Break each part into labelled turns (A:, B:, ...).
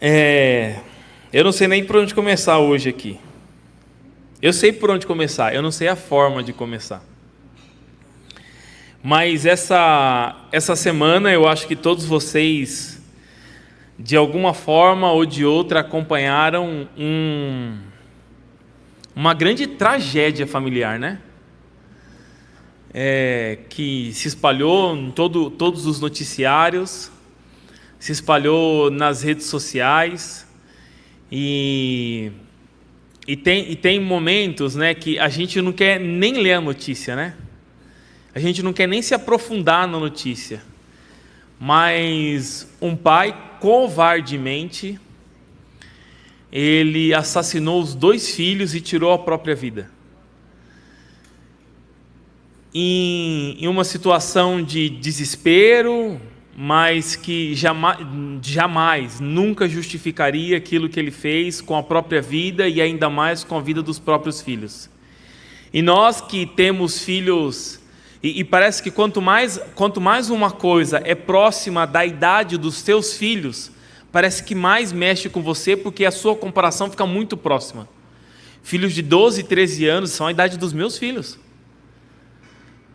A: Eu não sei nem por onde começar hoje aqui. Eu sei por onde começar, eu não sei a forma de começar. Mas essa semana eu acho que todos vocês, de alguma forma ou de outra, acompanharam uma grande tragédia familiar, né? Que se espalhou em todos os noticiários, se espalhou nas redes sociais e tem momentos, né, que a gente não quer nem ler a notícia, né? A gente não quer nem se aprofundar na notícia. Mas um pai, covardemente, ele assassinou os 2 filhos e tirou a própria vida. Em uma situação de desespero, mas que jamais, nunca justificaria aquilo que ele fez com a própria vida e ainda mais com a vida dos próprios filhos. E nós que temos filhos, e parece que quanto mais uma coisa é próxima da idade dos teus filhos, parece que mais mexe com você, porque a sua comparação fica muito próxima. Filhos de 12, 13 anos são a idade dos meus filhos.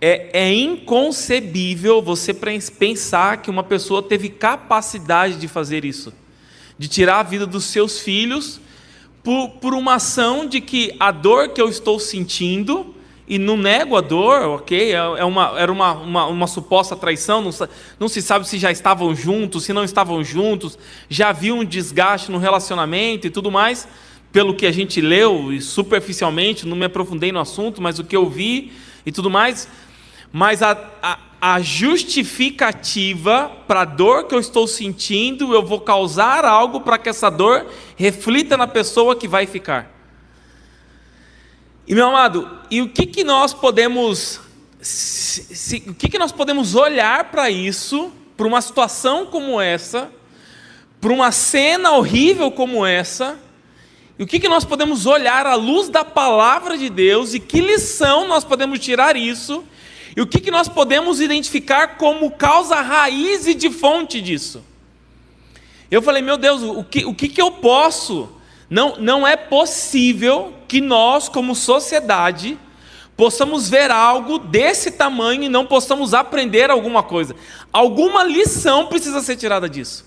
A: É inconcebível você pensar que uma pessoa teve capacidade de fazer isso, de tirar a vida dos seus filhos por uma ação de que a dor que eu estou sentindo, e não nego a dor, ok? Era uma suposta traição, não se sabe se já estavam juntos, se não estavam juntos, já havia um desgaste no relacionamento e tudo mais, pelo que a gente leu, e superficialmente, não me aprofundei no assunto, mas o que eu vi e tudo mais. Mas a justificativa para a dor que eu estou sentindo, eu vou causar algo para que essa dor reflita na pessoa que vai ficar. E meu amado, e o que nós podemos olhar para isso, para uma situação como essa, para uma cena horrível como essa, e o que nós podemos olhar à luz da palavra de Deus, e que lição nós podemos tirar isso, e o que nós podemos identificar como causa raiz e de fonte disso? Eu falei, meu Deus, o que eu posso? Não é possível que nós, como sociedade, possamos ver algo desse tamanho e não possamos aprender alguma coisa. Alguma lição precisa ser tirada disso.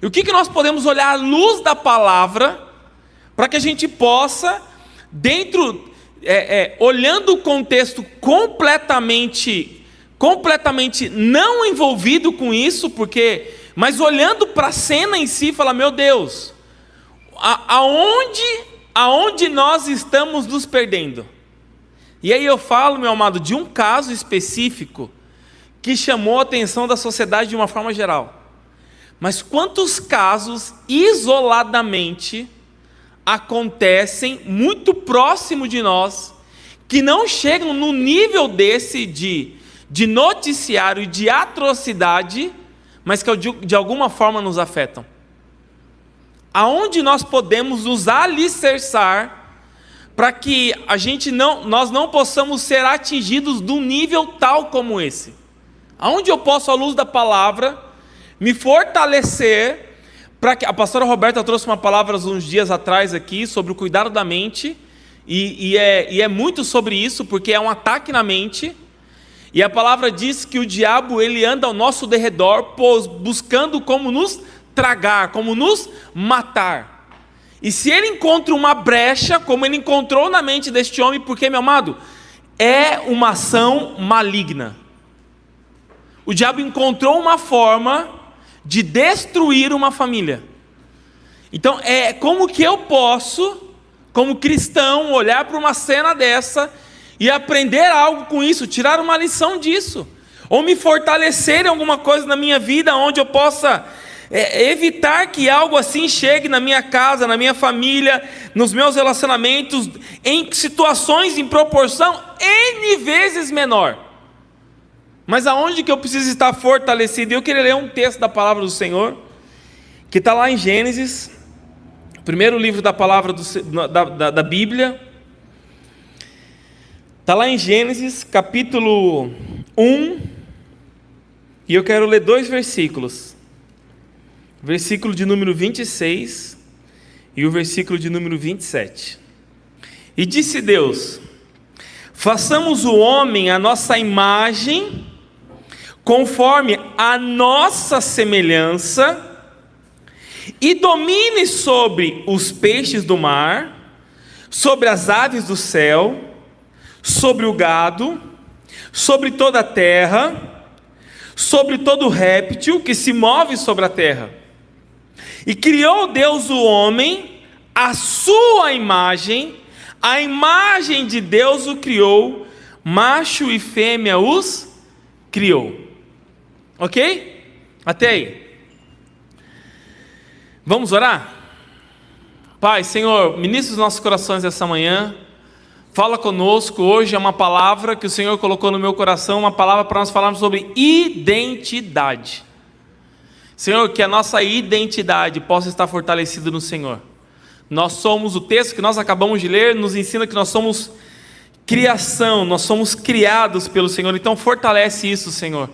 A: E o que nós podemos olhar à luz da palavra, para que a gente possa, olhando o contexto completamente não envolvido com isso, mas olhando para a cena em si, falar, meu Deus, aonde nós estamos nos perdendo? E aí eu falo, meu amado, de um caso específico que chamou a atenção da sociedade de uma forma geral. Mas quantos casos isoladamente acontecem muito próximo de nós, que não chegam no nível desse de noticiário e de atrocidade, mas que de alguma forma nos afetam? Aonde nós podemos nos alicerçar para que nós não possamos ser atingidos de um nível tal como esse? Aonde eu posso, à luz da palavra, me fortalecer? A pastora Roberta trouxe uma palavra uns dias atrás aqui sobre o cuidado da mente, e é muito sobre isso, porque é um ataque na mente, e a palavra diz que o diabo ele anda ao nosso derredor, buscando como nos tragar, como nos matar. E se ele encontra uma brecha, como ele encontrou na mente deste homem, porque, meu amado, é uma ação maligna. O diabo encontrou uma forma de destruir uma família. Então, como que eu posso, como cristão, olhar para uma cena dessa e aprender algo com isso, tirar uma lição disso, ou me fortalecer em alguma coisa na minha vida, onde eu possa evitar que algo assim chegue na minha casa, na minha família, nos meus relacionamentos, em situações em proporção N vezes menor. Mas aonde que eu preciso estar fortalecido? Eu queria ler um texto da palavra do Senhor, que está lá em Gênesis, primeiro livro da palavra da Bíblia. Está lá em Gênesis, capítulo 1, e eu quero ler 2 versículos. versículo de número 26 e o versículo de número 27. E disse Deus: façamos o homem à nossa imagem, conforme a nossa semelhança, e domine sobre os peixes do mar, sobre as aves do céu, sobre o gado, sobre toda a terra, sobre todo réptil que se move sobre a terra. E criou Deus o homem à sua imagem, a imagem de Deus o criou, macho e fêmea os criou. Ok? Até aí. Vamos orar? Pai, Senhor, ministra os nossos corações essa manhã. Fala conosco. Hoje é uma palavra que o Senhor colocou no meu coração, uma palavra para nós falarmos sobre identidade. Senhor, que a nossa identidade possa estar fortalecida no Senhor. Nós somos, o texto que nós acabamos de ler nos ensina que nós somos criação, nós somos criados pelo Senhor. Então fortalece isso, Senhor.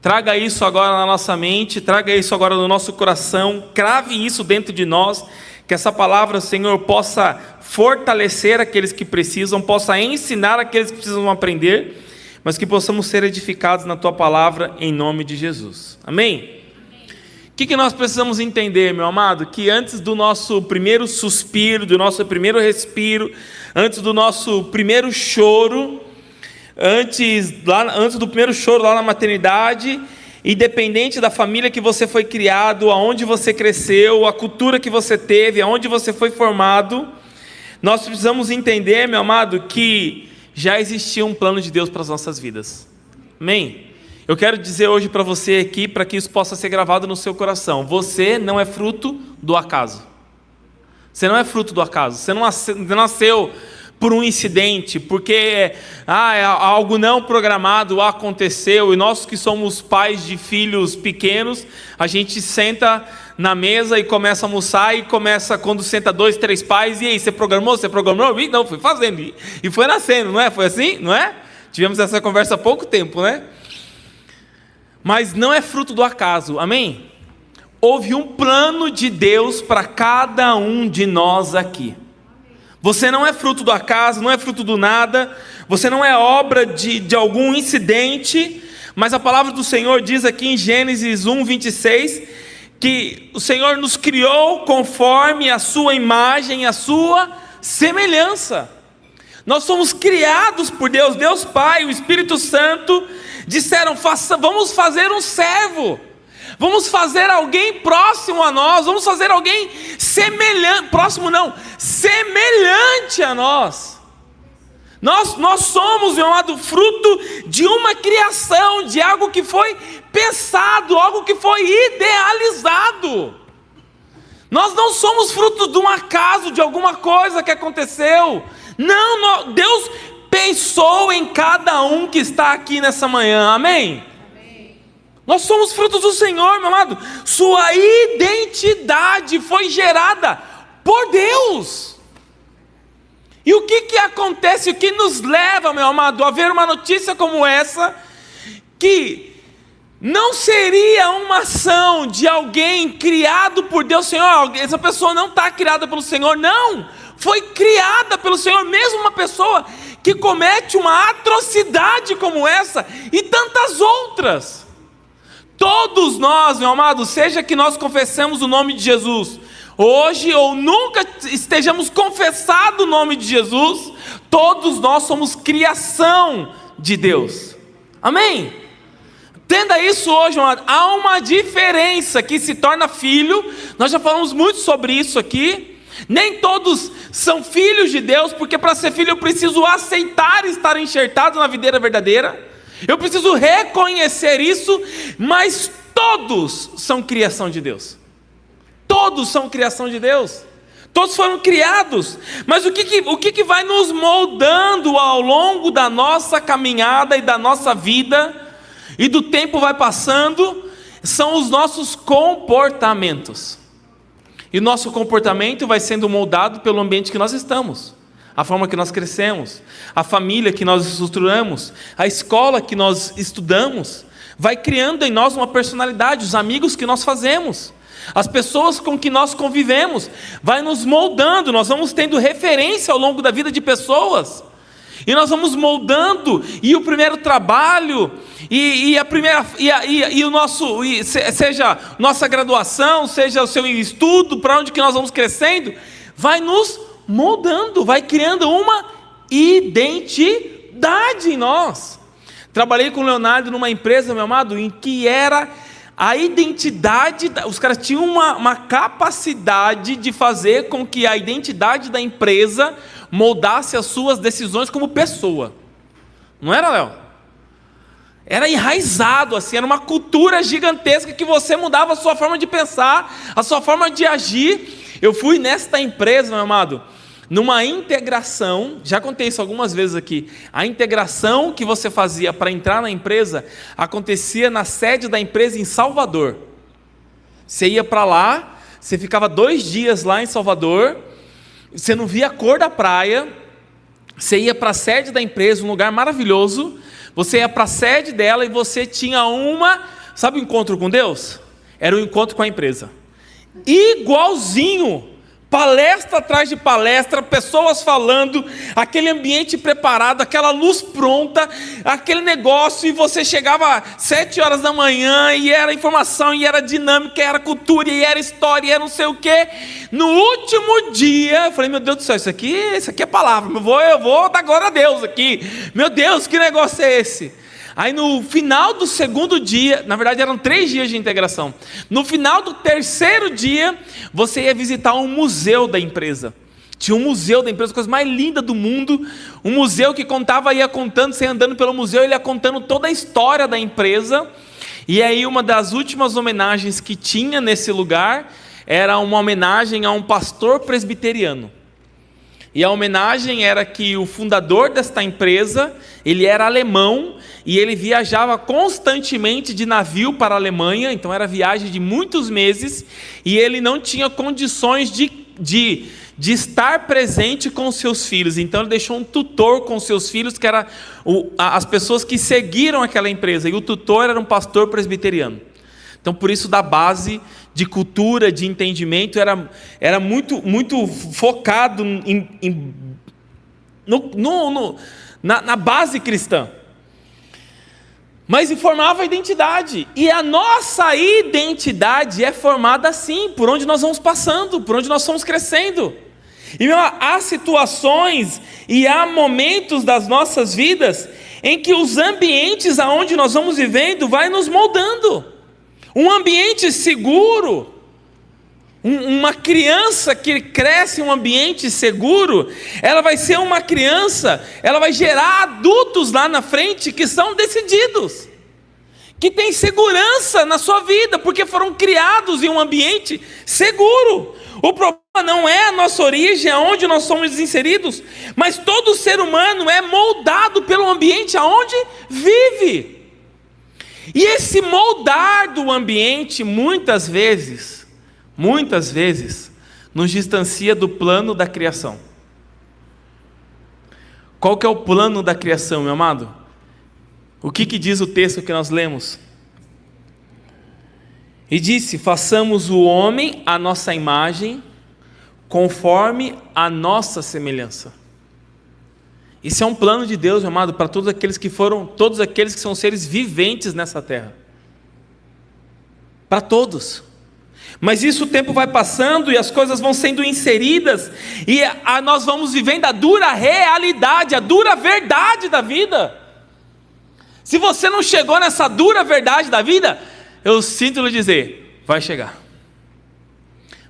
A: Traga isso agora na nossa mente, traga isso agora no nosso coração, crave isso dentro de nós, que essa palavra, Senhor, possa fortalecer aqueles que precisam, possa ensinar aqueles que precisam aprender, mas que possamos ser edificados na Tua palavra, em nome de Jesus. Amém? O que nós precisamos entender, meu amado? Que antes do nosso primeiro suspiro, do nosso primeiro respiro, antes do nosso primeiro choro, antes do primeiro choro lá na maternidade, independente da família que você foi criado, aonde você cresceu, a cultura que você teve, aonde você foi formado, nós precisamos entender, meu amado, que já existia um plano de Deus para as nossas vidas. Amém? Eu quero dizer hoje para você aqui, para que isso possa ser gravado no seu coração: você não é fruto do acaso. Você não é fruto do acaso. Você não nasceu por um incidente, porque algo não programado aconteceu. E nós que somos pais de filhos pequenos, a gente senta na mesa e começa a almoçar, e começa, quando senta 2, 3 pais, e aí, você programou? Você programou? E não, fui fazendo, e foi nascendo, não é? Foi assim, não é? Tivemos essa conversa há pouco tempo, né? Mas não é fruto do acaso, amém? Houve um plano de Deus para cada um de nós aqui. Você não é fruto do acaso, não é fruto do nada, você não é obra de algum incidente, mas a palavra do Senhor diz aqui em Gênesis 1, 26, que o Senhor nos criou conforme a sua imagem, a sua semelhança. Nós somos criados por Deus, Deus Pai, o Espírito Santo, disseram: vamos fazer um servo, vamos fazer alguém próximo a nós, vamos fazer alguém semelhante, próximo não, semelhante a nós. Nós somos, meu amado, fruto de uma criação, de algo que foi pensado, algo que foi idealizado. Nós não somos fruto de um acaso, de alguma coisa que aconteceu. Não, Deus pensou em cada um que está aqui nessa manhã, amém? Amém. Nós somos frutos do Senhor, meu amado. Sua identidade foi gerada por Deus. E o que acontece, o que nos leva, meu amado, a ver uma notícia como essa, que não seria uma ação de alguém criado por Deus. Senhor, essa pessoa não está criada pelo Senhor, não, foi criada pelo Senhor. Mesmo uma pessoa que comete uma atrocidade como essa e tantas outras, todos nós, meu amado, seja que nós confessemos o nome de Jesus hoje ou nunca estejamos confessado o nome de Jesus, todos nós somos criação de Deus, amém? Entenda isso hoje, meu amado. Há uma diferença que se torna filho. Nós já falamos muito sobre isso aqui. Nem todos são filhos de Deus, porque para ser filho eu preciso aceitar estar enxertado na videira verdadeira, eu preciso reconhecer isso, mas todos são criação de Deus. Todos são criação de Deus. Todos foram criados. Mas o que vai nos moldando ao longo da nossa caminhada e da nossa vida, e do tempo vai passando, são os nossos comportamentos. E o nosso comportamento vai sendo moldado pelo ambiente que nós estamos, a forma que nós crescemos, a família que nós estruturamos, a escola que nós estudamos, vai criando em nós uma personalidade, os amigos que nós fazemos. As pessoas com que nós convivemos, vai nos moldando, nós vamos tendo referência ao longo da vida de pessoas, e nós vamos moldando, e o primeiro trabalho, seja nossa graduação, seja o seu estudo, para onde que nós vamos crescendo, vai nos moldando, vai criando uma identidade em nós. Trabalhei com o Leonardo numa empresa, meu amado, em que era a identidade, os caras tinham uma capacidade de fazer com que a identidade da empresa moldasse as suas decisões como pessoa. Não era, Léo? Era enraizado, assim, era uma cultura gigantesca que você mudava a sua forma de pensar, a sua forma de agir. Eu fui nesta empresa, meu amado, numa integração, já contei isso algumas vezes aqui, a integração que você fazia para entrar na empresa, acontecia na sede da empresa em Salvador. Você ia para lá, você ficava 2 dias lá em Salvador, você não via a cor da praia, você ia para a sede da empresa, um lugar maravilhoso, você ia para a sede dela e você tinha sabe o encontro com Deus? Era o encontro com a empresa. Igualzinho, palestra atrás de palestra, pessoas falando, aquele ambiente preparado, aquela luz pronta, aquele negócio, e você chegava às 7 horas da manhã, e era informação, e era dinâmica, e era cultura, e era história, e era não sei o quê. No último dia, eu falei, meu Deus do céu, isso aqui é palavra, eu vou dar glória a Deus aqui, meu Deus, que negócio é esse? Aí no final do segundo dia, na verdade eram 3 dias de integração, no final do terceiro dia, você ia visitar um museu da empresa. Tinha um museu da empresa, a coisa mais linda do mundo, um museu que ia contando, você ia andando pelo museu, ele ia contando toda a história da empresa. E aí uma das últimas homenagens que tinha nesse lugar, era uma homenagem a um pastor presbiteriano. E a homenagem era que o fundador desta empresa, ele era alemão, e ele viajava constantemente de navio para a Alemanha, então era viagem de muitos meses, e ele não tinha condições de estar presente com seus filhos, então ele deixou um tutor com seus filhos, que era as pessoas que seguiram aquela empresa, e o tutor era um pastor presbiteriano. Então por isso da base de cultura, de entendimento, era muito, muito focado na base cristã. Mas formava a identidade, e a nossa identidade é formada assim, por onde nós vamos passando, por onde nós vamos crescendo. E há situações e há momentos das nossas vidas em que os ambientes aonde nós vamos vivendo vai nos moldando. Um ambiente seguro, uma criança que cresce em um ambiente seguro, ela vai ser uma criança, ela vai gerar adultos lá na frente que são decididos, que têm segurança na sua vida, porque foram criados em um ambiente seguro. O problema não é a nossa origem, aonde nós somos inseridos, mas todo ser humano é moldado pelo ambiente aonde vive. E esse moldar do ambiente, muitas vezes, nos distancia do plano da criação. Qual que é o plano da criação, meu amado? O que diz o texto que nós lemos? E disse, façamos o homem à nossa imagem, conforme a nossa semelhança. Isso é um plano de Deus, meu amado, para todos aqueles que são seres viventes nessa terra. Para todos. Mas isso, o tempo vai passando e as coisas vão sendo inseridas, e nós vamos vivendo a dura realidade, a dura verdade da vida. Se você não chegou nessa dura verdade da vida, eu sinto lhe dizer, vai chegar.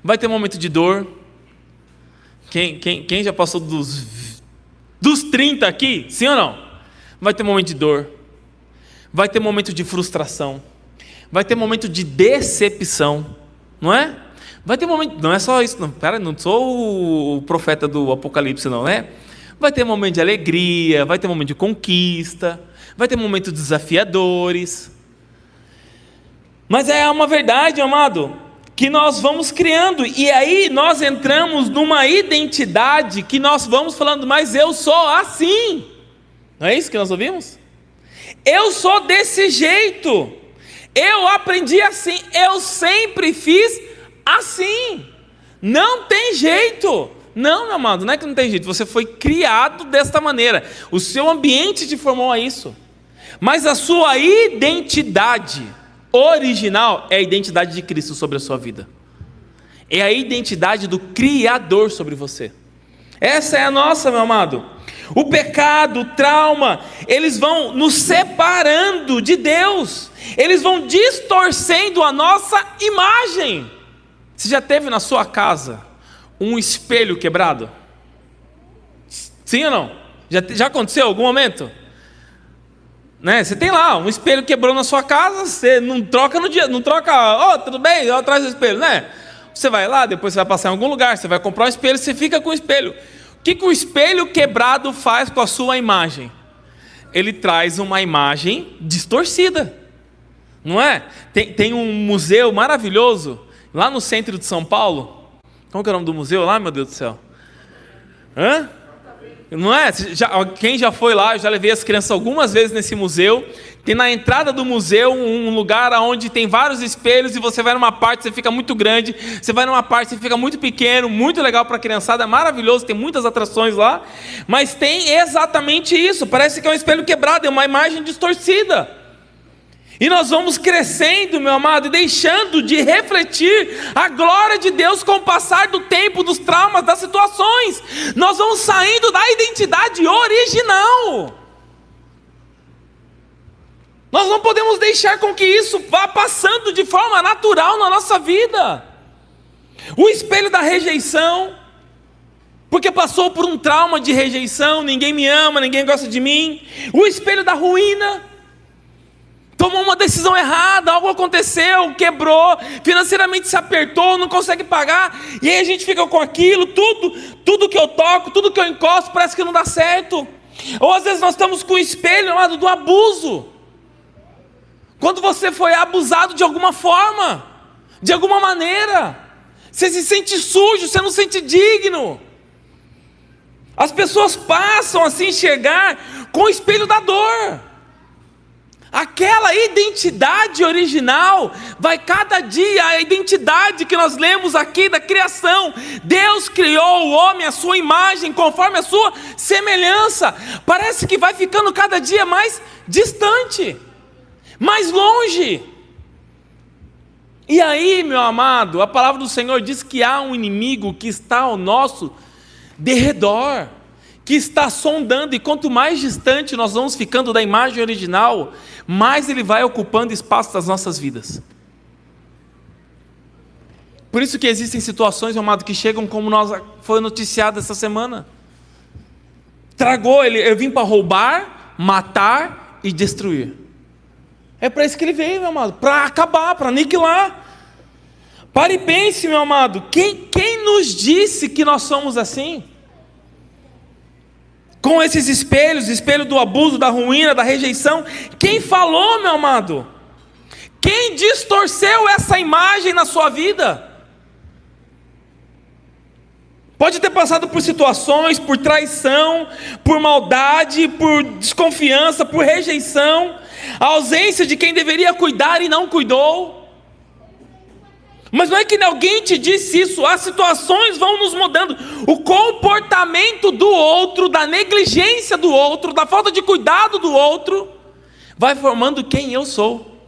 A: Vai ter momento de dor. Quem já passou dos 30 aqui, sim ou não? Vai ter momento de dor, vai ter momento de frustração, vai ter momento de decepção, não é? Vai ter momento, não é só isso, não sou o profeta do Apocalipse não, né? Vai ter momento de alegria, vai ter momento de conquista, vai ter momentos desafiadores, mas é uma verdade, amado, que nós vamos criando, e aí nós entramos numa identidade que nós vamos falando, mas eu sou assim, não é isso que nós ouvimos? Eu sou desse jeito, eu aprendi assim, eu sempre fiz assim. Não tem jeito. Não, meu amado, não é que não tem jeito. Você foi criado desta maneira. O seu ambiente te formou a isso. Mas a sua identidade original é a identidade de Cristo sobre a sua vida. É a identidade do Criador sobre você. Essa é a nossa, meu amado. O pecado, o trauma, eles vão nos separando de Deus. Eles vão distorcendo a nossa imagem. Você já teve na sua casa um espelho quebrado? Sim ou não? Já aconteceu em algum momento? Né? Você tem lá um espelho quebrou na sua casa, você não troca no dia, não troca, tudo bem, eu atrás do espelho, né? Você vai lá, depois você vai passar em algum lugar, você vai comprar um espelho, você fica com o espelho. O que o espelho quebrado faz com a sua imagem? Ele traz uma imagem distorcida, não é? Tem um museu maravilhoso lá no centro de São Paulo. Como que é o nome do museu lá, meu Deus do céu? Hã? Não é? Quem já foi lá, eu já levei as crianças algumas vezes nesse museu. Tem na entrada do museu um lugar onde tem vários espelhos, e você vai numa parte, você fica muito grande, você vai numa parte, você fica muito pequeno, muito legal para a criançada, é maravilhoso, tem muitas atrações lá, mas tem exatamente isso, parece que é um espelho quebrado, é uma imagem distorcida. E nós vamos crescendo, meu amado, e deixando de refletir a glória de Deus com o passar do tempo, dos traumas, das situações. Nós vamos saindo da identidade original. Nós não podemos deixar com que isso vá passando de forma natural na nossa vida. O espelho da rejeição, porque passou por um trauma de rejeição, ninguém me ama, ninguém gosta de mim. O espelho da ruína, tomou uma decisão errada, algo aconteceu, quebrou, financeiramente se apertou, não consegue pagar, e aí a gente fica com aquilo, tudo que eu toco, tudo que eu encosto, parece que não dá certo. Ou às vezes nós estamos com o espelho chamado do abuso. Quando você foi abusado de alguma forma, de alguma maneira, você se sente sujo, você não se sente digno. As pessoas passam a se enxergar com o espelho da dor. Aquela identidade original vai cada dia, a identidade que nós lemos aqui da criação. Deus criou o homem à sua imagem, conforme a sua semelhança. Parece que vai ficando cada dia mais distante, mais longe. E aí, meu amado, a palavra do Senhor diz que há um inimigo que está ao nosso derredor, que está sondando, e quanto mais distante nós vamos ficando da imagem original, mais ele vai ocupando espaço das nossas vidas. Por isso que existem situações, meu amado, que chegam como foi noticiado essa semana. Tragou, eu vim para roubar, matar e destruir. É para isso que ele veio, meu amado, para acabar, para aniquilar. Pare e pense, meu amado, quem nos disse que nós somos assim? Com esses espelhos, espelho do abuso, da ruína, da rejeição. Quem falou, meu amado? Quem distorceu essa imagem na sua vida? Pode ter passado por situações, por traição, por maldade, por desconfiança, por rejeição, a ausência de quem deveria cuidar e não cuidou. Mas não é que alguém te disse isso, as situações vão nos mudando, o comportamento do outro, da negligência do outro, da falta de cuidado do outro, vai formando quem eu sou.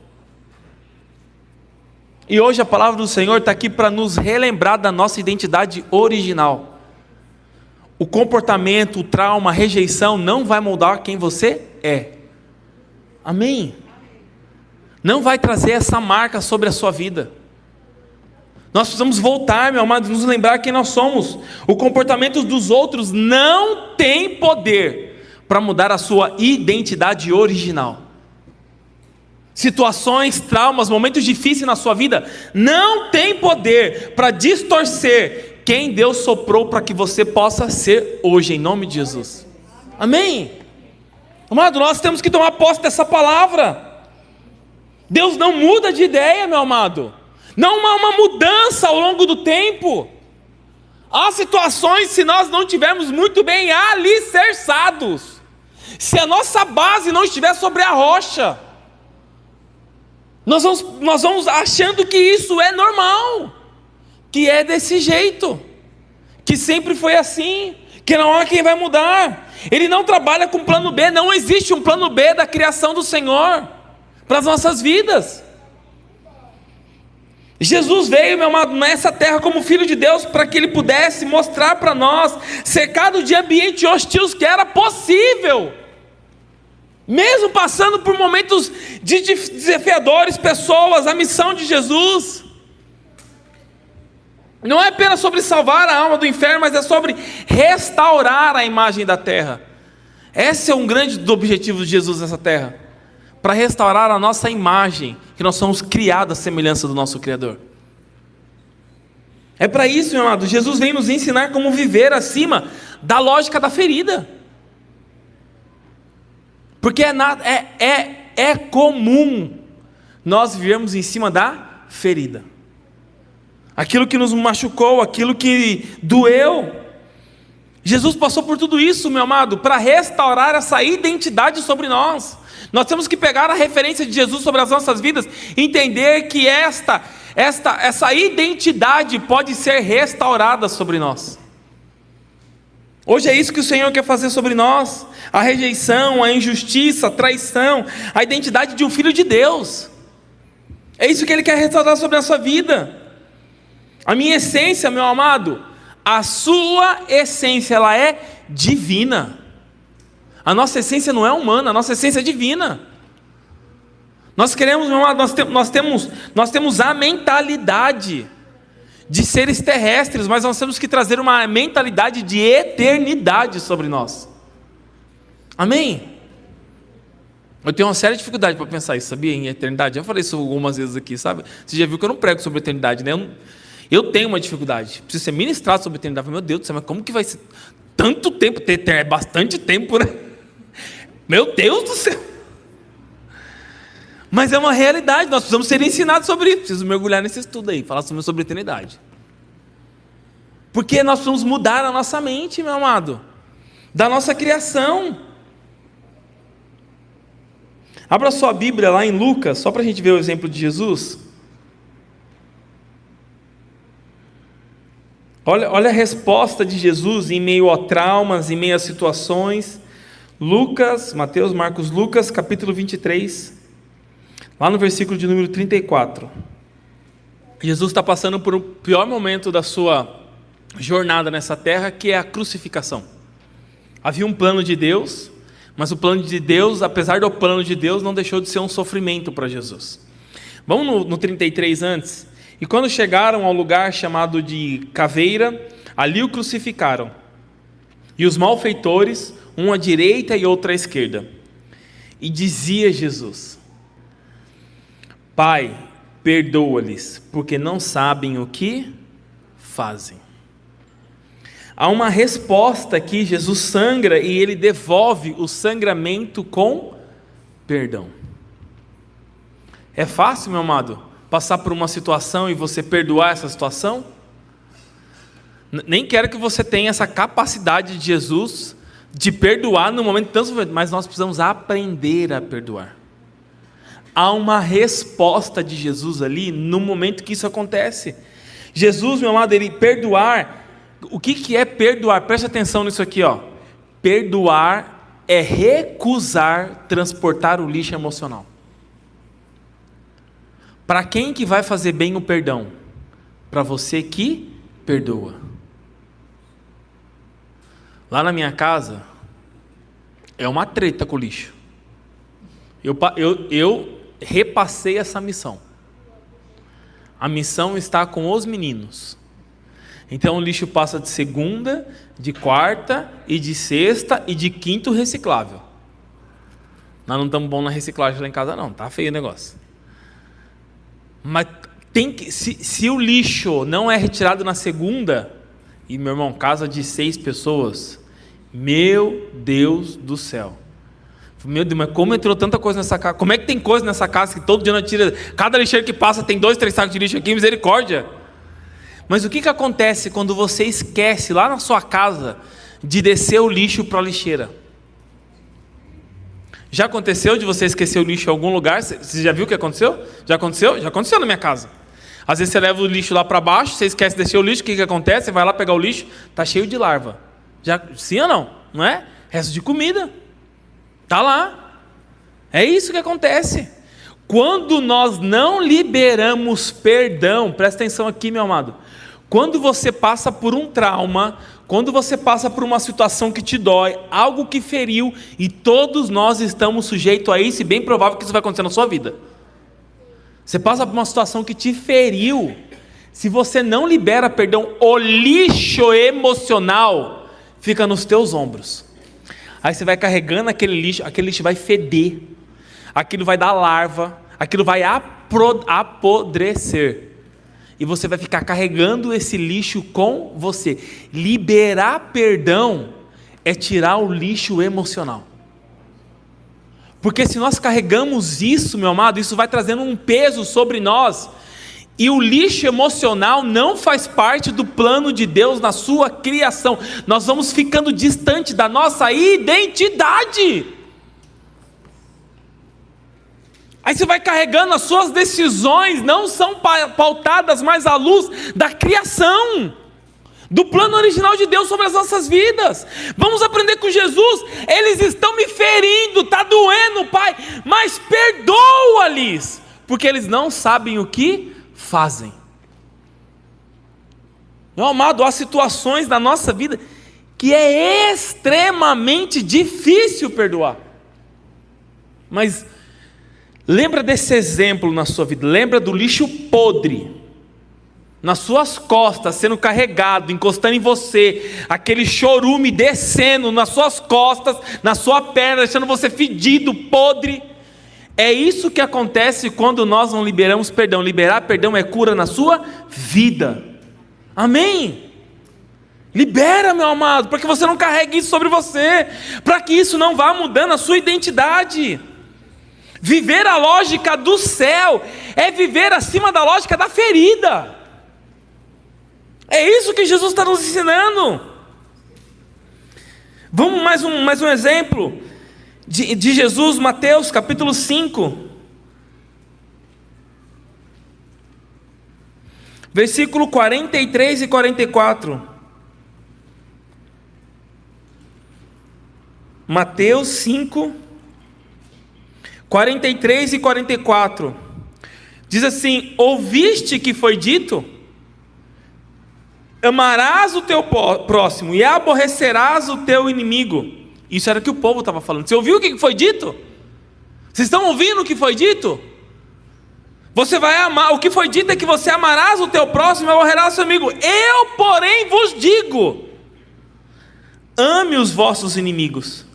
A: E hoje a palavra do Senhor está aqui para nos relembrar da nossa identidade original. O comportamento, o trauma, a rejeição não vai moldar quem você é. Amém? Não vai trazer essa marca sobre a sua vida. Nós precisamos voltar, meu amado, nos lembrar quem nós somos. O comportamento dos outros não tem poder para mudar a sua identidade original. Situações, traumas, momentos difíceis na sua vida não tem poder para distorcer quem Deus soprou para que você possa ser hoje, em nome de Jesus. Amém? Amado, nós temos que tomar posse dessa palavra. Deus não muda de ideia, meu amado. Não há uma mudança ao longo do tempo. Há situações, se nós não estivermos muito bem alicerçados, se a nossa base não estiver sobre a rocha, nós vamos achando que isso é normal. que é desse jeito, que sempre foi assim, que não há quem vai mudar. Ele não trabalha com plano B, não existe um plano B da criação do Senhor para as nossas vidas. Jesus veio, meu amado, nessa terra como Filho de Deus, para que Ele pudesse mostrar para nós, cercado de ambiente hostil, que era possível, mesmo passando por momentos desafiadores, pessoas, a missão de Jesus não é apenas sobre salvar a alma do inferno, mas é sobre restaurar a imagem da terra. Esse é um grande objetivo de Jesus nessa terra, para restaurar a nossa imagem, que nós somos criados à semelhança do nosso Criador. É para isso, meu amado, Jesus vem nos ensinar como viver acima da lógica da ferida. Porque é comum nós vivermos em cima da ferida. Aquilo que nos machucou, aquilo que doeu. Jesus passou por tudo isso, meu amado, para restaurar essa identidade sobre nós. Nós temos que pegar a referência de Jesus sobre as nossas vidas, entender que essa identidade pode ser restaurada sobre nós. Hoje é isso que o Senhor quer fazer sobre nós: a rejeição, a injustiça, a traição, a identidade de um filho de Deus. É isso que Ele quer restaurar sobre a sua vida. A minha essência, meu amado, a sua essência, ela é divina. A nossa essência não é humana, a nossa essência é divina. Nós queremos, meu amado, nós temos a mentalidade de seres terrestres, mas nós temos que trazer uma mentalidade de eternidade sobre nós. Amém? Eu tenho uma séria dificuldade para pensar isso, sabia? Em eternidade. Já falei isso algumas vezes aqui, sabe? Você já viu que eu não prego sobre eternidade, né? Eu tenho uma dificuldade. Preciso ser ministrado sobre eternidade. Meu Deus do céu, mas como que vai ser tanto tempo? É bastante tempo, né? Meu Deus do céu. Mas é uma realidade, nós precisamos ser ensinados sobre isso. Preciso mergulhar nesse estudo aí, falar sobre eternidade. Porque nós precisamos mudar a nossa mente, meu amado, da nossa criação. Abra sua Bíblia lá em Lucas, só para a gente ver o exemplo de Jesus. Olha a resposta de Jesus em meio a traumas, em meio a situações. Mateus, Marcos, Lucas, capítulo 23, lá no versículo de número 34. Jesus está passando por o pior momento da sua jornada nessa terra, que é a crucificação. Havia um plano de Deus, mas o plano de Deus, apesar do plano de Deus, não deixou de ser um sofrimento para Jesus. Vamos no 33 antes. E quando chegaram ao lugar chamado de Caveira, ali o crucificaram. E os malfeitores, um à direita e outro à esquerda. E dizia Jesus: Pai, perdoa-lhes, porque não sabem o que fazem. Há uma resposta aqui. Jesus sangra e Ele devolve o sangramento com perdão. É fácil, meu amado, passar por uma situação e você perdoar essa situação? Nem quero que você tenha essa capacidade de Jesus de perdoar no momento de tanto sofrimento, mas nós precisamos aprender a perdoar. Há uma resposta de Jesus ali no momento que isso acontece. Jesus, meu amado, Ele perdoar. O que é perdoar? Preste atenção nisso aqui, ó. Perdoar é recusar transportar o lixo emocional. Para quem que vai fazer bem o perdão? Para você que perdoa. Lá na minha casa é uma treta com o lixo. Eu repassei essa missão. A missão está com os meninos. Então o lixo passa de segunda, de quarta e de sexta e de quinto reciclável. Nós não estamos bons na reciclagem lá em casa não, tá feio o negócio. Mas se o lixo não é retirado na segunda, e meu irmão, casa de 6 pessoas, meu Deus do céu. Meu Deus, mas como entrou tanta coisa nessa casa? Como é que tem coisa nessa casa que todo dia nós tira? Cada lixeiro que passa tem 2, 3 sacos de lixo aqui, misericórdia. Mas o que acontece quando você esquece lá na sua casa de descer o lixo para a lixeira? Já aconteceu de você esquecer o lixo em algum lugar? Você já viu o que aconteceu? Já aconteceu? Já aconteceu na minha casa. Às vezes você leva o lixo lá para baixo, você esquece de descer o lixo, o que acontece? Você vai lá pegar o lixo, está cheio de larva. Sim ou não? Não é? Resto de comida. Está lá. É isso que acontece. Quando nós não liberamos perdão, presta atenção aqui, meu amado. Quando você passa por um trauma, quando você passa por uma situação que te dói, algo que feriu, e todos nós estamos sujeitos a isso, e bem provável que isso vai acontecer na sua vida. Você passa por uma situação que te feriu, se você não libera perdão, o lixo emocional fica nos teus ombros. Aí você vai carregando aquele lixo vai feder, aquilo vai dar larva, aquilo vai apodrecer. E você vai ficar carregando esse lixo com você. Liberar perdão é tirar o lixo emocional. Porque se nós carregamos isso, meu amado, isso vai trazendo um peso sobre nós. E o lixo emocional não faz parte do plano de Deus na sua criação. Nós vamos ficando distante da nossa identidade. Aí você vai carregando, as suas decisões não são pautadas mais à luz da criação, do plano original de Deus sobre as nossas vidas. Vamos aprender com Jesus. Eles estão me ferindo, está doendo, Pai, mas perdoa-lhes, porque eles não sabem o que fazem. Meu amado, há situações na nossa vida que é extremamente difícil perdoar, mas lembra desse exemplo na sua vida, lembra do lixo podre nas suas costas, sendo carregado, encostando em você, aquele chorume descendo nas suas costas, na sua perna, deixando você fedido, podre. É isso que acontece quando nós não liberamos perdão. Liberar perdão é cura na sua vida. Amém? Libera, meu amado, para que você não carregue isso sobre você, para que isso não vá mudando a sua identidade. Viver a lógica do céu é viver acima da lógica da ferida. É isso que Jesus está nos ensinando. Vamos mais um exemplo de Jesus, Mateus capítulo 5, versículo 43 e 44. Mateus 5, 43 e 44. Diz assim: ouviste que foi dito? Amarás o teu próximo e aborrecerás o teu inimigo. Isso era o que o povo estava falando. Você ouviu o que foi dito? Vocês estão ouvindo o que foi dito? Você vai amar, o que foi dito é que você amarás o teu próximo e aborrecerás o seu amigo. Eu, porém, vos digo: ame os vossos inimigos,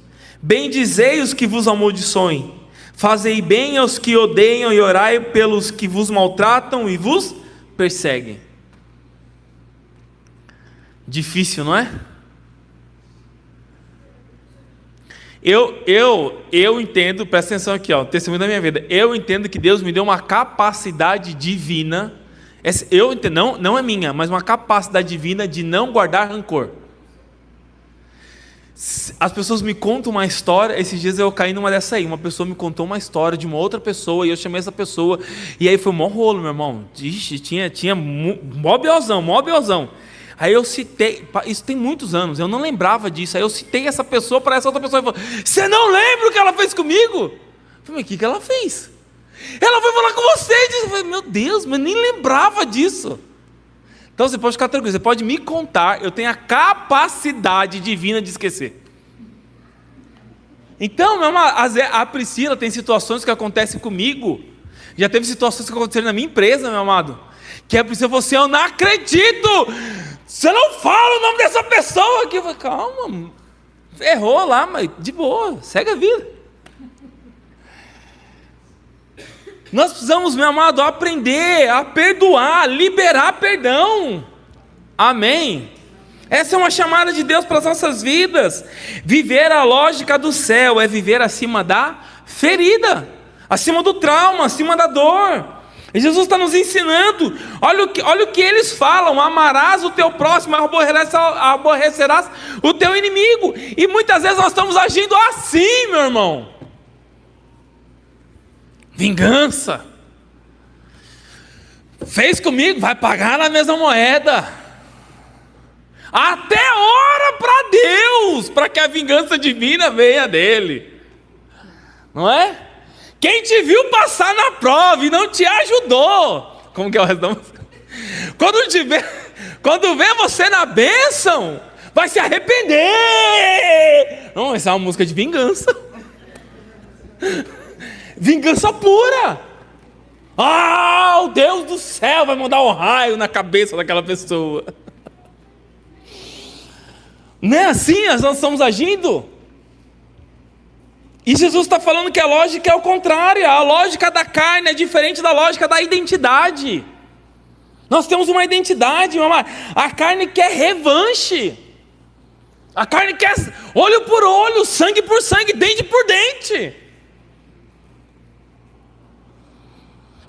A: bendizei os que vos amaldiçoem, fazei bem aos que odeiam e orai pelos que vos maltratam e vos perseguem. Difícil, não é? Eu entendo, presta atenção aqui, ó, testemunho da minha vida. Eu entendo que Deus me deu uma capacidade divina. Eu entendo, não é minha, mas uma capacidade divina de não guardar rancor. As pessoas me contam uma história. Esses dias eu caí numa dessa aí. Uma pessoa me contou uma história de uma outra pessoa e eu chamei essa pessoa. E aí foi mó rolo, meu irmão. Ixi, tinha mó biozão. Aí eu citei, isso tem muitos anos, eu não lembrava disso. Aí eu citei essa pessoa para essa outra pessoa e falou: você não lembra o que ela fez comigo? Eu falei: mas o que ela fez? Ela foi falar com você. Eu falei: meu Deus, mas nem lembrava disso. Então você pode ficar tranquilo, você pode me contar, eu tenho a capacidade divina de esquecer. Então, meu irmão, a Priscila tem situações que acontecem comigo. Já teve situações que aconteceram na minha empresa, meu amado, que a Priscila falou assim: eu não acredito, você não fala o nome dessa pessoa aqui. Eu falei: calma, errou lá, mas de boa, segue a vida. Nós precisamos, meu amado, aprender a perdoar, liberar perdão. Amém? Essa é uma chamada de Deus para as nossas vidas. Viver a lógica do céu é viver acima da ferida, acima do trauma, acima da dor. E Jesus está nos ensinando. Olha o que eles falam: amarás o teu próximo, aborrecerás o teu inimigo. E muitas vezes nós estamos agindo assim, meu irmão. Vingança. Fez comigo, vai pagar na mesma moeda. Até ora para Deus, para que a vingança divina venha dele. Não é? Quem te viu passar na prova e não te ajudou. Como que é o resto da música? Quando vê você na bênção, vai se arrepender. Não, essa é uma música de vingança. Vingança pura. O Deus do céu vai mandar um raio na cabeça daquela pessoa. Não é assim nós estamos agindo? E Jesus está falando que a lógica é o contrário. A lógica da carne é diferente da lógica da identidade. Nós temos uma identidade, a carne quer revanche. A carne quer olho por olho, sangue por sangue, dente por dente.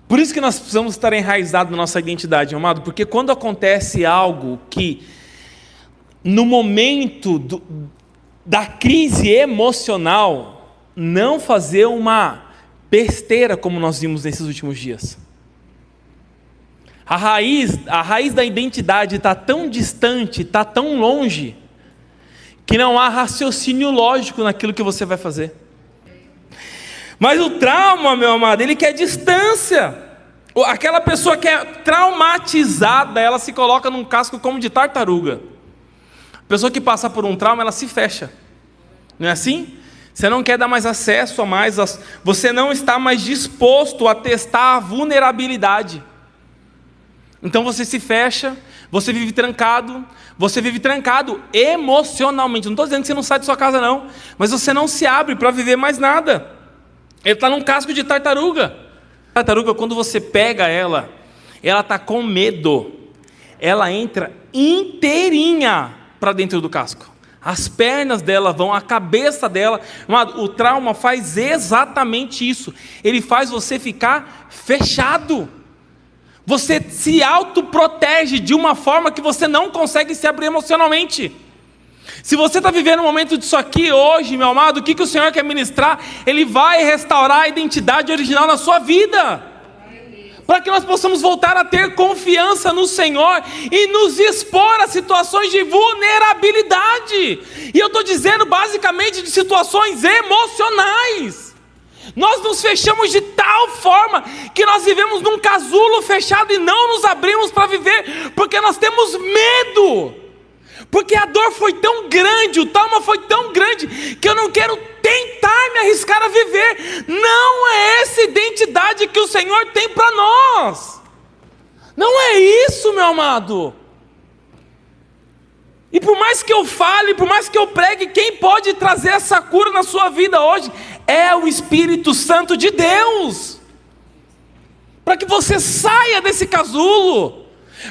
A: Por isso que nós precisamos estar enraizados na nossa identidade, amado, porque quando acontece algo que, no momento da crise emocional, não fazer uma besteira como nós vimos nesses últimos dias. A raiz da identidade está tão distante, está tão longe, que não há raciocínio lógico naquilo que você vai fazer. Mas o trauma, meu amado, ele quer distância. Aquela pessoa que é traumatizada, ela se coloca num casco como de tartaruga. A pessoa que passa por um trauma, ela se fecha. Não é assim? Você não quer dar mais acesso a mais, você não está mais disposto a testar a vulnerabilidade. Então você se fecha, você vive trancado emocionalmente. Não estou dizendo que você não sai de sua casa não, mas você não se abre para viver mais nada. Ele está num casco de tartaruga. Tartaruga, quando você pega ela está com medo. Ela entra inteirinha para dentro do casco. As pernas dela vão, a cabeça dela. O trauma faz exatamente isso. Ele faz você ficar fechado. Você se autoprotege de uma forma que você não consegue se abrir emocionalmente. Se você está vivendo um momento disso aqui hoje, meu amado, o que o Senhor quer ministrar? Ele vai restaurar a identidade original na sua vida, para que nós possamos voltar a ter confiança no Senhor e nos expor a situações de vulnerabilidade. E eu estou dizendo basicamente de situações emocionais. Nós nos fechamos de tal forma que nós vivemos num casulo fechado e não nos abrimos para viver, porque nós temos medo. Porque a dor foi tão grande, o trauma foi tão grande, que eu não quero tentar me arriscar a viver. Não é essa identidade que o Senhor tem para nós. Não é isso, meu amado. E por mais que eu fale, por mais que eu pregue, quem pode trazer essa cura na sua vida hoje é o Espírito Santo de Deus. Para que você saia desse casulo,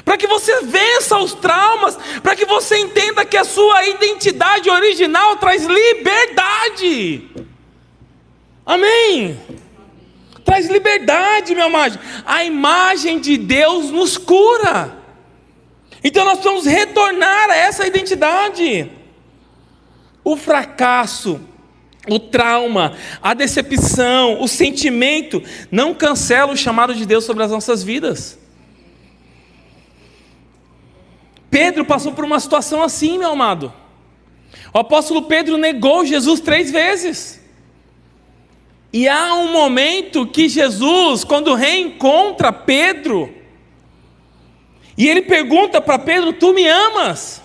A: para que você vença os traumas, para que você entenda que a sua identidade original traz liberdade. Amém? Traz liberdade, meu amado. A imagem de Deus nos cura. Então nós precisamos retornar a essa identidade. O fracasso, o trauma, a decepção, o sentimento não cancela o chamado de Deus sobre as nossas vidas. Pedro passou por uma situação assim, meu amado. O apóstolo Pedro negou Jesus 3 vezes. E há um momento que Jesus, quando reencontra Pedro, e ele pergunta para Pedro: tu me amas?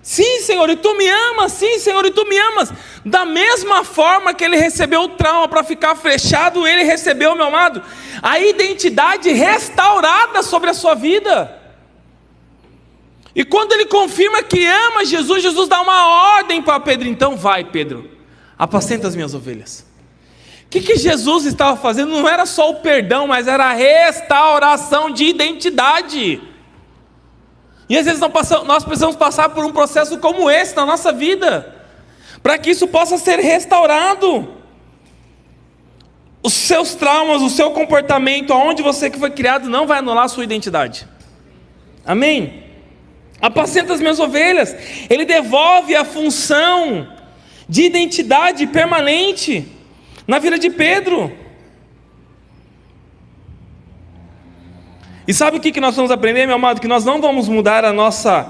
A: Sim, Senhor, e tu me amas? Sim, Senhor, e tu me amas? Da mesma forma que ele recebeu o trauma para ficar fechado, ele recebeu, meu amado, a identidade restaurada sobre a sua vida. E quando ele confirma que ama Jesus, Jesus dá uma ordem para Pedro: então vai, Pedro, apacenta as minhas ovelhas. O que Jesus estava fazendo? Não era só o perdão, mas era a restauração de identidade. E às vezes nós precisamos passar por um processo como esse na nossa vida, para que isso possa ser restaurado. Os seus traumas, o seu comportamento, aonde você que foi criado, não vai anular a sua identidade. Amém? Apacenta as minhas ovelhas. Ele devolve a função de identidade permanente na vida de Pedro. E sabe o que nós vamos aprender, meu amado? Que nós não vamos mudar a nossa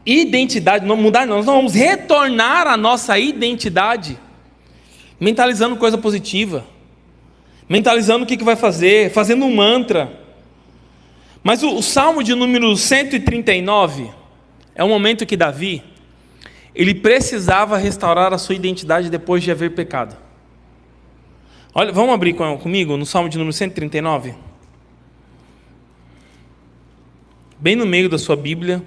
A: identidade, nós não vamos retornar a nossa identidade mentalizando coisa positiva, mentalizando o que vai fazer, fazendo um mantra. Mas o Salmo de número 139 é um momento que Davi, ele precisava restaurar a sua identidade depois de haver pecado. Olha, vamos abrir comigo no Salmo de número 139? Bem no meio da sua Bíblia.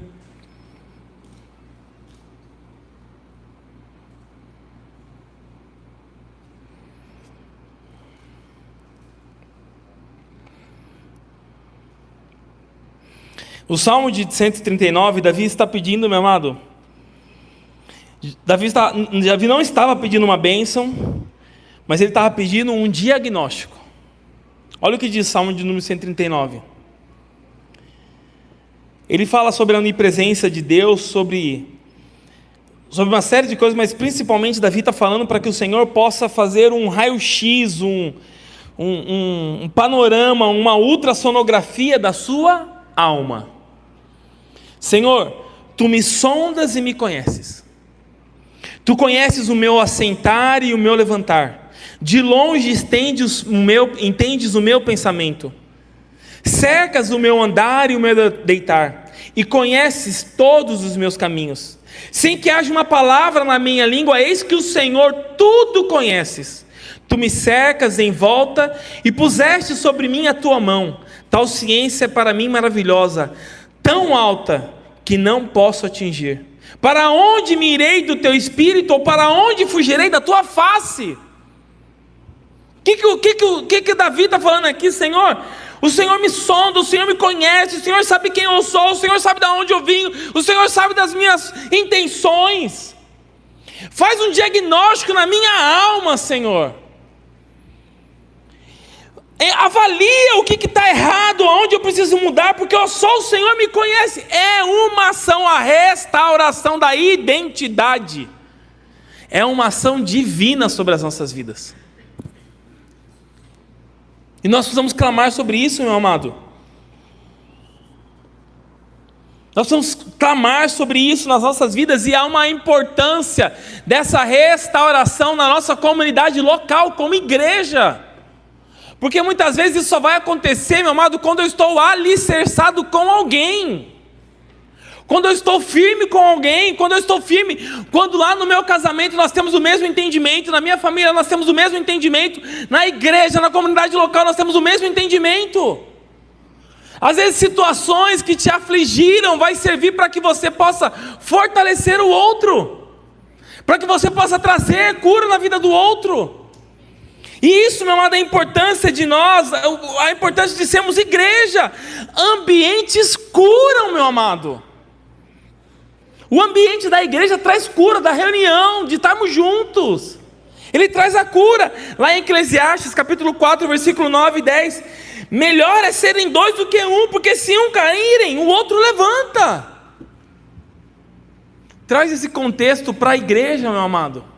A: O Salmo de 139, Davi está pedindo, meu amado. Davi não estava pedindo uma bênção, mas ele estava pedindo um diagnóstico. Olha o que diz o Salmo de número 139. Ele fala sobre a onipresença de Deus, sobre uma série de coisas, mas principalmente Davi está falando para que o Senhor possa fazer um raio-x, um panorama, uma ultrassonografia da sua alma. Senhor, Tu me sondas e me conheces. Tu conheces o meu assentar e o meu levantar. De longe entendes o meu pensamento. Cercas o meu andar e o meu deitar, e conheces todos os meus caminhos. Sem que haja uma palavra na minha língua, eis que o Senhor tudo conheces. Tu me cercas em volta e puseste sobre mim a tua mão. Tal ciência é para mim maravilhosa, tão alta que não posso atingir. Para onde me irei do teu espírito, ou para onde fugirei da tua face? O que Davi está falando aqui, Senhor? O Senhor me sonda, o Senhor me conhece, o Senhor sabe quem eu sou, o Senhor sabe de onde eu vim, o Senhor sabe das minhas intenções. Faz um diagnóstico na minha alma, Senhor. Avalia o que está errado, aonde eu preciso mudar, porque só o Senhor me conhece. É uma ação, a restauração da identidade. É uma ação divina sobre as nossas vidas. E nós precisamos clamar sobre isso, meu amado. Nós precisamos clamar sobre isso nas nossas vidas, e há uma importância dessa restauração na nossa comunidade local, como igreja. Porque muitas vezes isso só vai acontecer, meu amado, quando eu estou alicerçado com alguém. Quando eu estou firme com alguém, quando lá no meu casamento nós temos o mesmo entendimento, na minha família nós temos o mesmo entendimento, na igreja, na comunidade local nós temos o mesmo entendimento. Às vezes situações que te afligiram vai servir para que você possa fortalecer o outro, para que você possa trazer cura na vida do outro. E isso, meu amado, é a importância de nós, a importância de sermos igreja. Ambientes curam, meu amado. O ambiente da igreja traz cura, da reunião, de estarmos juntos. Ele traz a cura. Lá em Eclesiastes, capítulo 4, versículo 9 e 10. Melhor é serem dois do que um, porque se um caírem, o outro levanta. Traz esse contexto para a igreja, meu amado.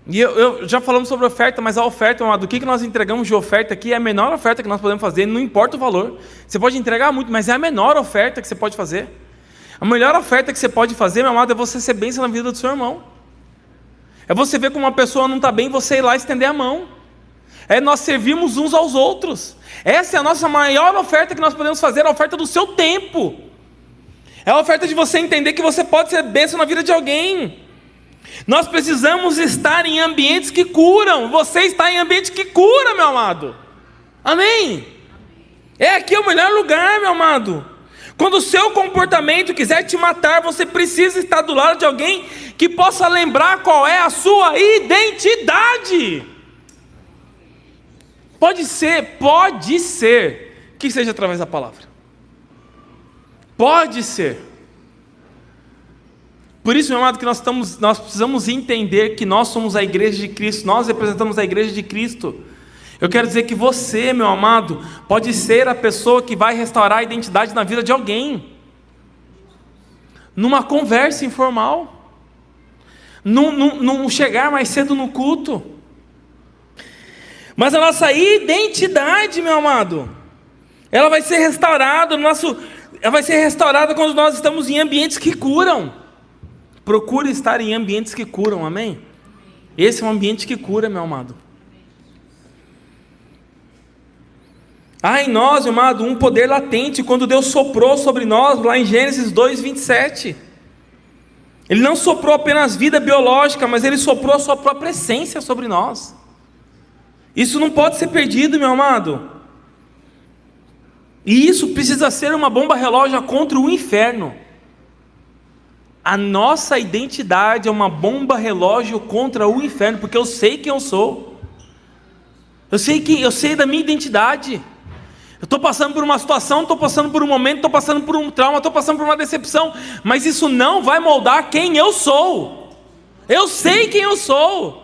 A: E eu já falamos sobre oferta, mas a oferta, meu amado, o que nós entregamos de oferta aqui é a menor oferta que nós podemos fazer, não importa o valor. Você pode entregar muito, mas é a menor oferta que você pode fazer. A melhor oferta que você pode fazer, meu amado, é você ser bênção na vida do seu irmão. É você ver como uma pessoa não está bem, você ir lá estender a mão. É nós servirmos uns aos outros. Essa é a nossa maior oferta que nós podemos fazer, a oferta do seu tempo. É a oferta de você entender que você pode ser bênção na vida de alguém. Nós precisamos estar em ambientes que curam. Você está em ambiente que cura, meu amado. Amém? É aqui o melhor lugar, meu amado. Quando o seu comportamento quiser te matar, você precisa estar do lado de alguém que possa lembrar qual é a sua identidade. Pode ser que seja através da palavra. Pode ser. Por isso, meu amado, que nós precisamos entender que nós somos a igreja de Cristo, nós representamos a igreja de Cristo. Eu quero dizer que você, meu amado, pode ser a pessoa que vai restaurar a identidade na vida de alguém, numa conversa informal. não chegar mais cedo no culto. Mas a nossa identidade, meu amado, ela vai ser restaurada, ela vai ser restaurada quando nós estamos em ambientes que curam. Procure estar em ambientes que curam, amém? Esse é um ambiente que cura, meu amado. Há em nós, meu amado, um poder latente, quando Deus soprou sobre nós, lá em Gênesis 2:27. Ele não soprou apenas vida biológica, mas Ele soprou a sua própria essência sobre nós. Isso não pode ser perdido, meu amado. E isso precisa ser uma bomba relógio contra o inferno. A nossa identidade é uma bomba relógio contra o inferno, porque eu sei quem eu sou. Eu sei da minha identidade. Eu estou passando por uma situação, estou passando por um momento, estou passando por um trauma, estou passando por uma decepção, mas isso não vai moldar quem eu sou. Eu sei quem eu sou.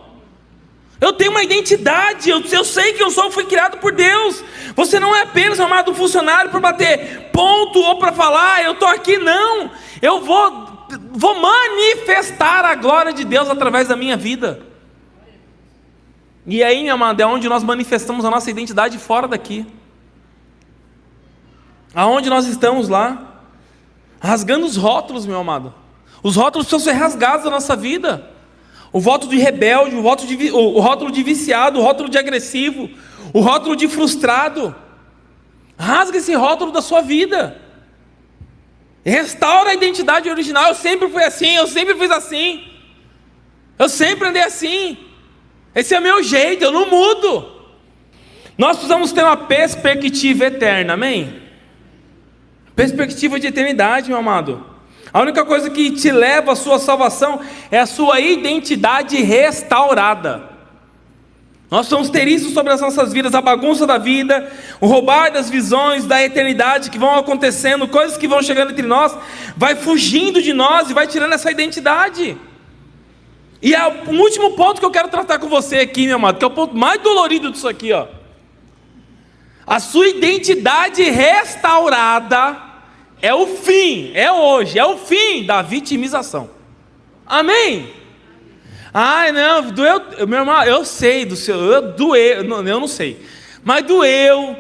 A: Eu tenho uma identidade, eu sei quem eu sou, eu fui criado por Deus. Você não é apenas amado um funcionário para bater ponto ou para falar, eu estou aqui, não. Eu vou manifestar a glória de Deus através da minha vida. E aí, meu amado, é onde nós manifestamos a nossa identidade fora daqui. Aonde nós estamos lá? Rasgando os rótulos, meu amado. Os rótulos precisam ser rasgados da nossa vida. O voto de rebelde, o rótulo de viciado, o rótulo de agressivo, o rótulo de frustrado. Rasga esse rótulo da sua vida. Restaura a identidade original. Eu sempre fui assim, eu sempre fiz assim. Eu sempre andei assim. Esse é o meu jeito, eu não mudo. Nós precisamos ter uma perspectiva eterna, amém? Perspectiva de eternidade, meu amado. A única coisa que te leva à sua salvação é a sua identidade restaurada. Nós vamos ter isso sobre as nossas vidas, a bagunça da vida, o roubar das visões da eternidade que vão acontecendo, coisas que vão chegando entre nós, vai fugindo de nós e vai tirando essa identidade. E é o último ponto que eu quero tratar com você aqui, meu amado, que é o ponto mais dolorido disso aqui, ó. A sua identidade restaurada é o fim, é hoje, é o fim da vitimização. Amém? Ai, não, doeu, meu irmão, eu sei do seu, doeu, eu não sei, mas doeu,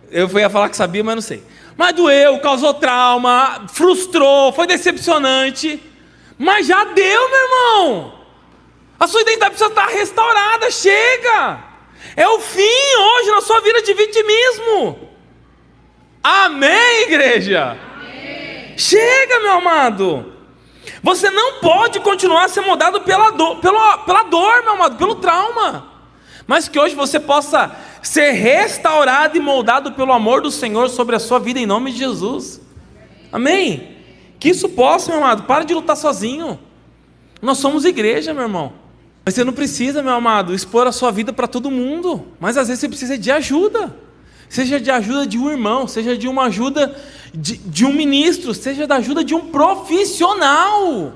A: eu ia falar que sabia, mas não sei, mas doeu, causou trauma, frustrou, foi decepcionante, mas já deu, meu irmão, a sua identidade precisa estar restaurada, chega, é o fim hoje na sua vida de vitimismo. Amém, igreja? Amém. Chega, meu amado. Você não pode continuar a ser moldado pela dor, meu amado, pelo trauma. Mas que hoje você possa ser restaurado e moldado pelo amor do Senhor sobre a sua vida, em nome de Jesus. Amém? Que isso possa, meu amado. Para de lutar sozinho. Nós somos igreja, meu irmão. Mas você não precisa, meu amado, expor a sua vida para todo mundo. Mas às vezes você precisa de ajuda. Seja de ajuda de um irmão, seja de uma ajuda de um ministro, seja da ajuda de um profissional.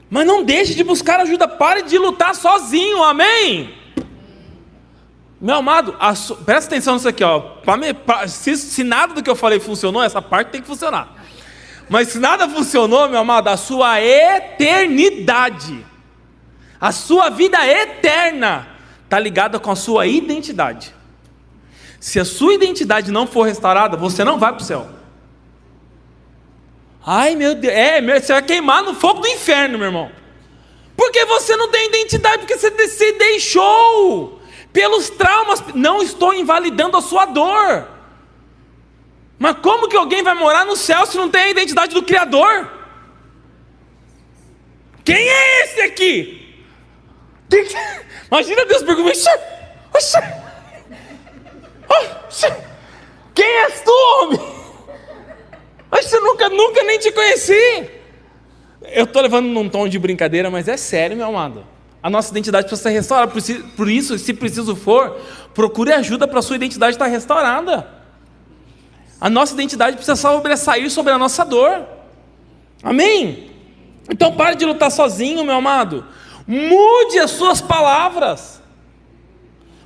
A: Mas não deixe de buscar ajuda, pare de lutar sozinho, amém? Meu amado, presta atenção nisso aqui, ó. Se nada do que eu falei funcionou, essa parte tem que funcionar. Mas se nada funcionou, meu amado, a sua eternidade, a sua vida eterna, está ligada com a sua identidade. Se a sua identidade não for restaurada, você não vai para o céu. Ai, meu Deus, você vai queimar no fogo do inferno, meu irmão. Porque você não tem identidade, porque você se deixou pelos traumas. Não estou invalidando a sua dor. Mas como que alguém vai morar no céu se não tem a identidade do Criador? Quem é esse aqui? Imagina Deus perguntando, quem és tu, homem? Eu nunca nem te conheci. Eu estou levando num tom de brincadeira, mas é sério, meu amado. A nossa identidade precisa ser restaurada. Por isso, se preciso for, procure ajuda para a sua identidade estar restaurada. A nossa identidade precisa sobressair sobre a nossa dor. Amém? Então pare de lutar sozinho, meu amado. Mude as suas palavras.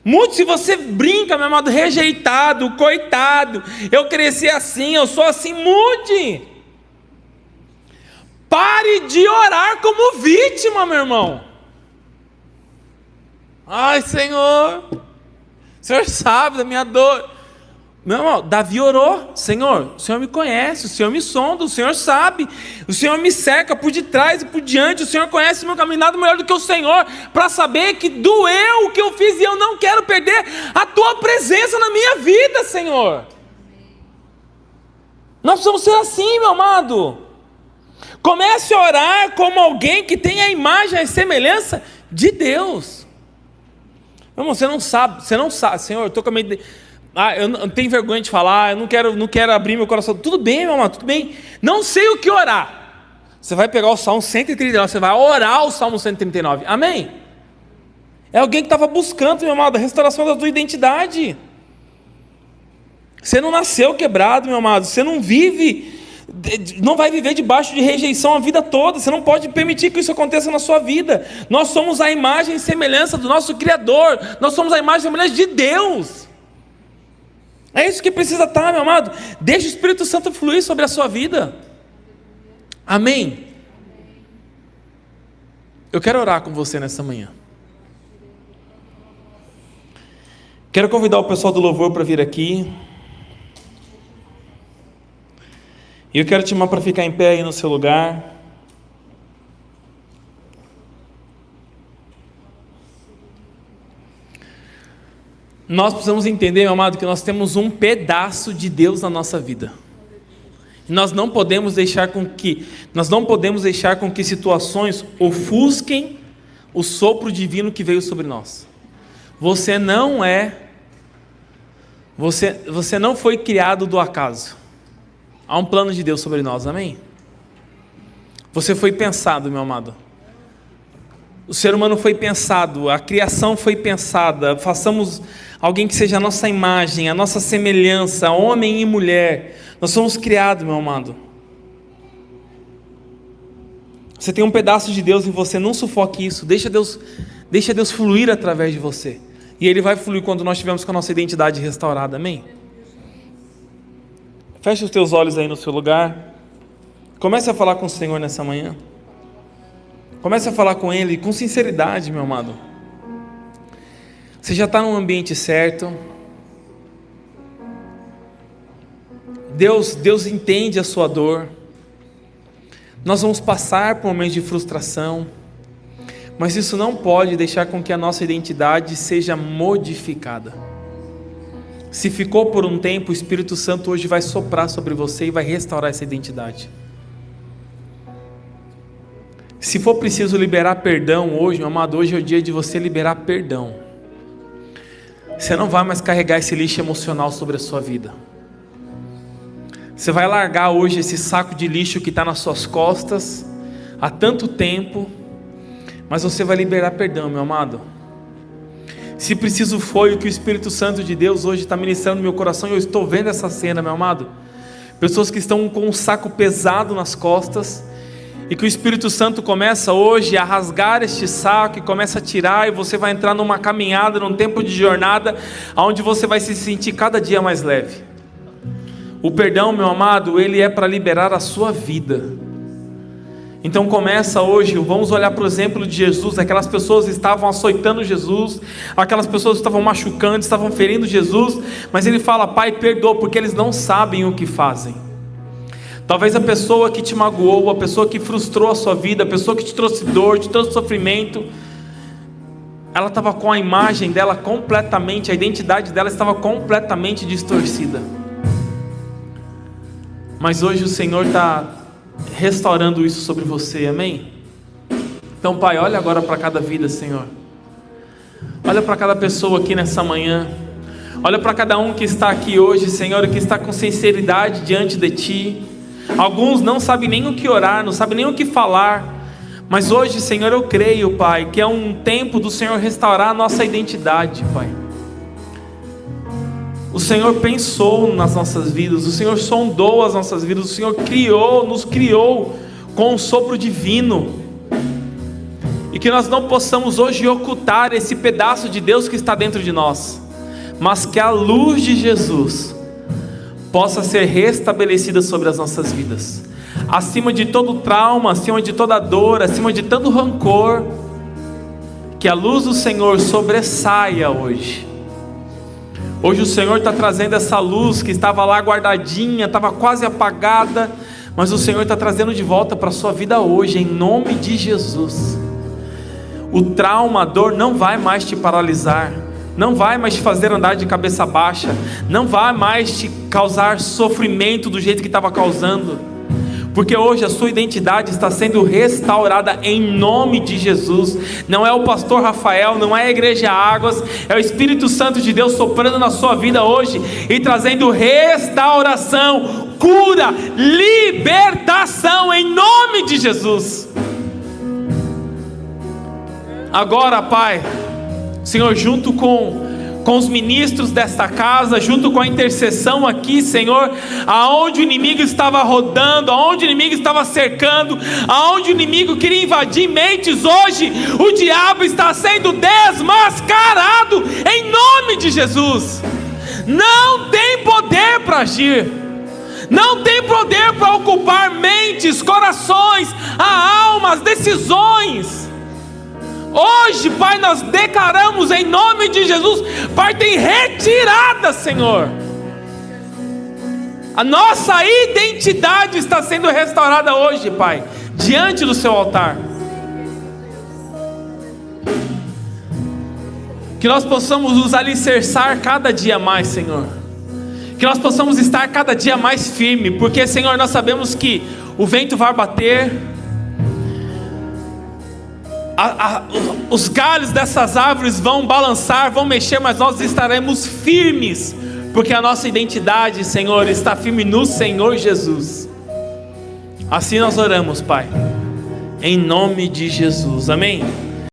A: Mude. Se você brinca, meu amado, rejeitado, coitado, eu cresci assim, eu sou assim, mude. Pare de orar como vítima, meu irmão. Ai, Senhor, o Senhor sabe da minha dor. Meu irmão, Davi orou: Senhor, o Senhor me conhece, o Senhor me sonda, o Senhor sabe, o Senhor me cerca por detrás e por diante, o Senhor conhece o meu caminho, nada melhor do que o Senhor, para saber que doeu o que eu fiz e eu não quero perder a tua presença na minha vida, Senhor. Nós precisamos ser assim, meu amado. Comece a orar como alguém que tem a imagem, a semelhança de Deus. Meu irmão, você não sabe, Senhor, eu estou com a mente... eu não tenho vergonha de falar, eu não quero abrir meu coração. Tudo bem, meu amado, tudo bem. Não sei o que orar. Você vai pegar o Salmo 139, você vai orar o Salmo 139. Amém? É alguém que estava buscando, meu amado, a restauração da tua identidade. Você não nasceu quebrado, meu amado. Você não vai viver debaixo de rejeição a vida toda. Você não pode permitir que isso aconteça na sua vida. Nós somos a imagem e semelhança do nosso Criador. Nós somos a imagem e semelhança de Deus. É isso que precisa estar, meu amado. Deixe o Espírito Santo fluir sobre a sua vida. Amém? Eu quero orar com você nessa manhã. Quero convidar o pessoal do louvor para vir aqui. E eu quero te chamar para ficar em pé aí no seu lugar. Nós precisamos entender, meu amado, que nós temos um pedaço de Deus na nossa vida. E nós não podemos deixar com que situações ofusquem o sopro divino que veio sobre nós. Você não foi criado do acaso. Há um plano de Deus sobre nós, amém? Você foi pensado, meu amado. O ser humano foi pensado, a criação foi pensada. Façamos alguém que seja a nossa imagem, a nossa semelhança, homem e mulher. Nós somos criados, meu amado. Você tem um pedaço de Deus em você, não sufoque isso. Deixa Deus fluir através de você. E Ele vai fluir quando nós estivermos com a nossa identidade restaurada, amém? Feche os teus olhos aí no seu lugar. Comece a falar com o Senhor nessa manhã. Comece a falar com Ele com sinceridade, meu amado. Você já está no ambiente certo. Deus entende a sua dor. Nós vamos passar por momentos de frustração, mas isso não pode deixar com que a nossa identidade seja modificada. Se ficou por um tempo, o Espírito Santo hoje vai soprar sobre você e vai restaurar essa identidade. Se for preciso liberar perdão hoje, meu amado, hoje é o dia de você liberar perdão. Você não vai mais carregar esse lixo emocional sobre a sua vida. Você vai largar hoje esse saco de lixo que está nas suas costas há tanto tempo, mas você vai liberar perdão, meu amado. Se preciso foi o que o Espírito Santo de Deus hoje está ministrando no meu coração, e eu estou vendo essa cena, meu amado. Pessoas que estão com um saco pesado nas costas, e que o Espírito Santo começa hoje a rasgar este saco e começa a tirar, e você vai entrar numa caminhada, num tempo de jornada, onde você vai se sentir cada dia mais leve. O perdão, meu amado, ele é para liberar a sua vida. Então começa hoje, vamos olhar para o exemplo de Jesus. Aquelas pessoas estavam açoitando Jesus, aquelas pessoas estavam machucando, estavam ferindo Jesus, mas ele fala: Pai, perdoa, porque eles não sabem o que fazem. Talvez a pessoa que te magoou, a pessoa que frustrou a sua vida, a pessoa que te trouxe dor, te trouxe sofrimento, ela estava com a imagem dela completamente, a identidade dela estava completamente distorcida. Mas hoje o Senhor está restaurando isso sobre você, amém? Então, Pai, olha agora para cada vida, Senhor. Olha para cada pessoa aqui nessa manhã. Olha para cada um que está aqui hoje, Senhor, e que está com sinceridade diante de Ti. Alguns não sabem nem o que orar, não sabem nem o que falar. Mas hoje, Senhor, eu creio, Pai, que é um tempo do Senhor restaurar a nossa identidade, Pai. O Senhor pensou nas nossas vidas, o Senhor sondou as nossas vidas, o Senhor nos criou com um sopro divino. E que nós não possamos hoje ocultar esse pedaço de Deus que está dentro de nós, mas que a luz de Jesus possa ser restabelecida sobre as nossas vidas. acima de todo trauma, acima de toda dor, acima de todo rancor, que a luz do Senhor sobressaia hoje. Hoje o Senhor está trazendo essa luz que estava lá guardadinha, estava quase apagada, mas o Senhor está trazendo de volta para a sua vida hoje, em nome de Jesus. O trauma, a dor não vai mais te paralisar, não vai mais te fazer andar de cabeça baixa, não vai mais te causar sofrimento do jeito que estava causando, porque hoje a sua identidade está sendo restaurada em nome de Jesus. Não é o pastor Rafael, não é a igreja Águas, é o Espírito Santo de Deus soprando na sua vida hoje e trazendo restauração, cura, libertação em nome de Jesus. Agora, Pai, Senhor, junto com os ministros desta casa, junto com a intercessão aqui, Senhor, aonde o inimigo estava rodando, aonde o inimigo estava cercando, aonde o inimigo queria invadir mentes, hoje o diabo está sendo desmascarado em nome de Jesus. Não tem poder para agir, não tem poder para ocupar mentes, corações, a alma, as decisões. Hoje, Pai, nós declaramos em nome de Jesus, Pai, tem retirada, Senhor. A nossa identidade está sendo restaurada hoje, Pai, diante do seu altar. Que nós possamos nos alicerçar cada dia mais, Senhor. Que nós possamos estar cada dia mais firme, porque, Senhor, nós sabemos que o vento vai bater, os galhos dessas árvores vão balançar, vão mexer, mas nós estaremos firmes, porque a nossa identidade, Senhor, está firme no Senhor Jesus. Assim nós oramos, Pai, em nome de Jesus, amém?